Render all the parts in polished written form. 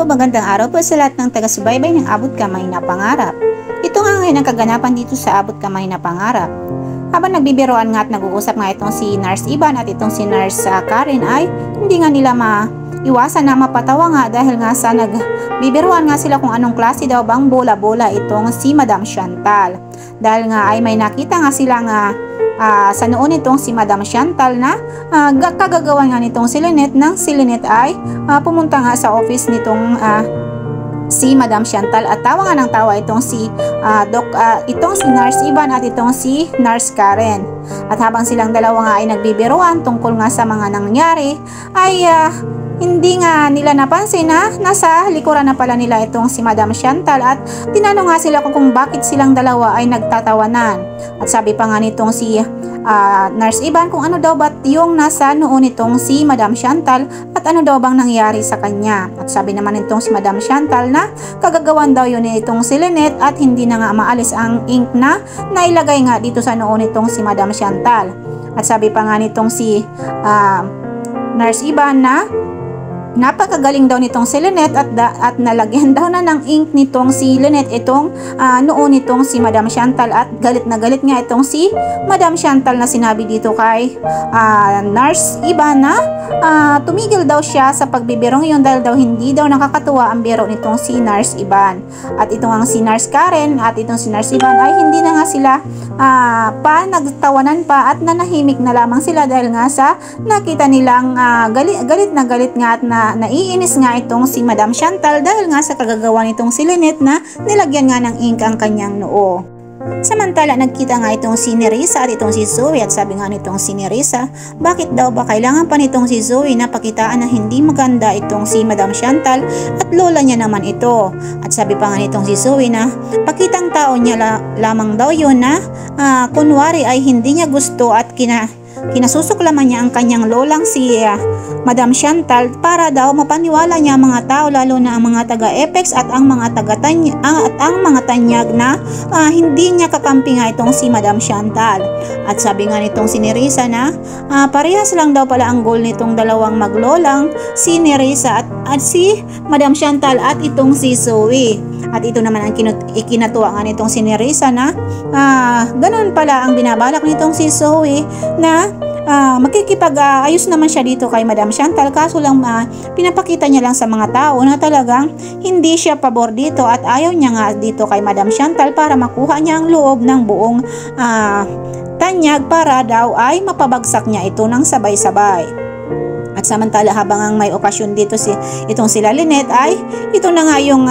po, magandang araw po sa lahat ng taga-subaybay ng Abot Kamay na Pangarap. Ito nga ngayon ang kaganapan dito sa Abot Kamay na Pangarap. Habang nagbibiroan nga at nag-uusap nga itong si Nurse Ivan at itong si Nurse Karen ay hindi nga nila maiwasan na mapatawa nga dahil nga sa nagbibiroan nga sila kung anong klase daw bang bola-bola itong si Madam Chantal. Dahil nga ay may nakita nga sila nga sa noon itong si Madam Chantal na kagagawan nga nitong si Lynette nang si Lynette ay pumunta nga sa office nitong si Madam Chantal at tawa nga ng tawa itong si Nurse Ivan at itong si Nurse Karen. At habang silang dalawa nga ay nagbibiruan tungkol nga sa mga nangyari ay hindi nga nila napansin na nasa likuran na pala nila itong si Madam Chantal at tinanong nga sila kung bakit silang dalawa ay nagtatawanan. At sabi pa nga nitong si Nurse Ivan kung ano daw ba yung nasa noon itong si Madam Chantal at ano daw bang nangyari sa kanya. At sabi naman itong si Madam Chantal na kagagawan daw yun itong si Lynette at hindi na nga maalis ang ink na nailagay nga dito sa noon itong si Madam Chantal. At sabi pa nga nitong si Nurse Ivan na napakagaling daw nitong si Lynette at nalagyan daw na ng ink nitong si Lynette itong noon itong si Madam Chantal at galit na galit nga itong si Madam Chantal na sinabi dito kay Nurse Ivan na tumigil daw siya sa pagbibirong yun dahil daw hindi daw nakakatuwa ang biro nitong si Nurse Ivan. At itong ang si Nurse Karen at itong si Nurse Ivan ay hindi na nga sila nagtawanan pa at nanahimik na lamang sila dahil nga sa nakita nilang galit na galit nga at naiinis nga itong si Madam Chantal dahil nga sa kagagawa nitong si Lynette na nilagyan nga ng ink ang kanyang noo. Samantala nagkita nga itong si Nerissa at itong si Zoe at sabi nga nitong si Nerissa, bakit daw ba kailangan pa nitong si Zoe na pakitaan na hindi maganda itong si Madam Chantal at lola niya naman ito. At sabi pa nga nitong si Zoe na pakitang tao niya lamang daw yun na kunwari ay hindi niya gusto at kinasusuklaman niya ang kanyang lolang si Madam Chantal para daw mapaniwala niya ang mga tao lalo na ang mga taga-Apex at ang mga tanyag na hindi niya kakampi nga itong si Madam Chantal. At sabi nga nitong si Nerissa na parehas lang daw pala ang goal nitong dalawang maglolang si Nerissa at si Madam Chantal at itong si Zoe. At ito naman ang ikinatuwa nga nitong si Nerissa na ganun pala ang binabalak nitong si Zoe na makikipag-ayos naman siya dito kay Madam Chantal kaso lang pinapakita niya lang sa mga tao na talagang hindi siya pabor dito at ayaw niya nga dito kay Madam Chantal para makuha niya ang loob ng buong tanyag para daw ay mapabagsak niya ito ng sabay-sabay. At samantala habang ang may okasyon dito itong sila Lynette ay ito na nga yung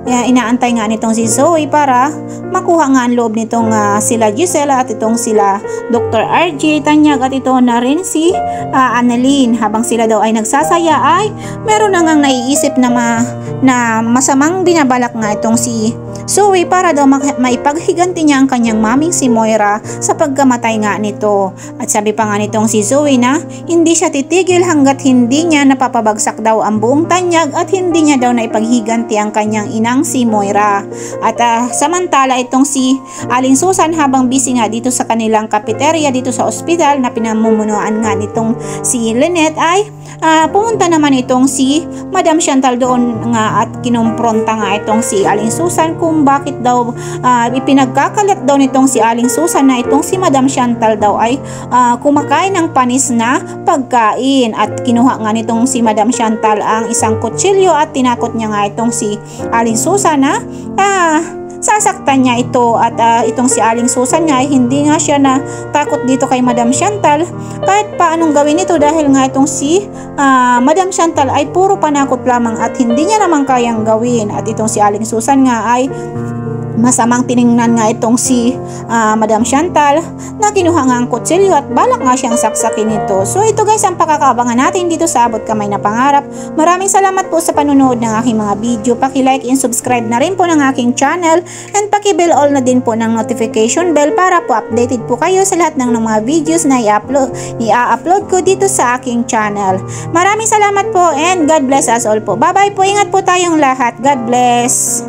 inaantay nga nitong si Zoe para makuha nga ang loob nitong sila Gisela at itong sila Dr. RJ Tanyag at ito na rin si Annalyn. Habang sila daw ay nagsasaya ay meron na ngang naiisip na masamang binabalak nga itong si Zoe para daw maipaghiganti niya ang kanyang maming si Moira sa pagkamatay nga nito. At sabi pa nga nitong si Zoe na hindi siya titigil hanggat hindi niya napapabagsak daw ang buong tanyag at hindi niya daw naipaghiganti ang kanyang inang si Moira. At samantala itong si Aling Susan habang busy nga dito sa kanilang cafeteria dito sa ospital na pinamumunuan nga nitong si Lynette ay pumunta naman itong si Madam Chantal doon nga at kinumpronta nga itong si Aling Susan kung bakit daw ipinagkakalat daw nitong si Aling Susan na itong si Madam Chantal daw ay kumakain ng panis na pagkain. At kinuha nga nitong si Madam Chantal ang isang kutsilyo at tinakot niya nga itong si Aling Susan na sasaktan niya ito. At itong si Aling Susan nga ay hindi nga siya na takot dito kay Madam Chantal kahit paanong gawin ito dahil nga itong si Madam Chantal ay puro panakot lamang at hindi niya naman kayang gawin. At itong si Aling Susan nga ay masamang tiningnan nga itong si Madam Chantal na kinuha nga ang kutsilyo at balak nga siyang saksakin ito. So ito guys ang pakakabangan natin dito sa Abot Kamay na Pangarap. Maraming salamat po sa panonood ng aking mga video. Paki-like and subscribe na rin po ng aking channel and paki-bell all na din po ng notification bell para po updated po kayo sa lahat ng mga videos na i-upload ko dito sa aking channel. Maraming salamat po and God bless us all po. Bye bye po. Ingat po tayong lahat. God bless.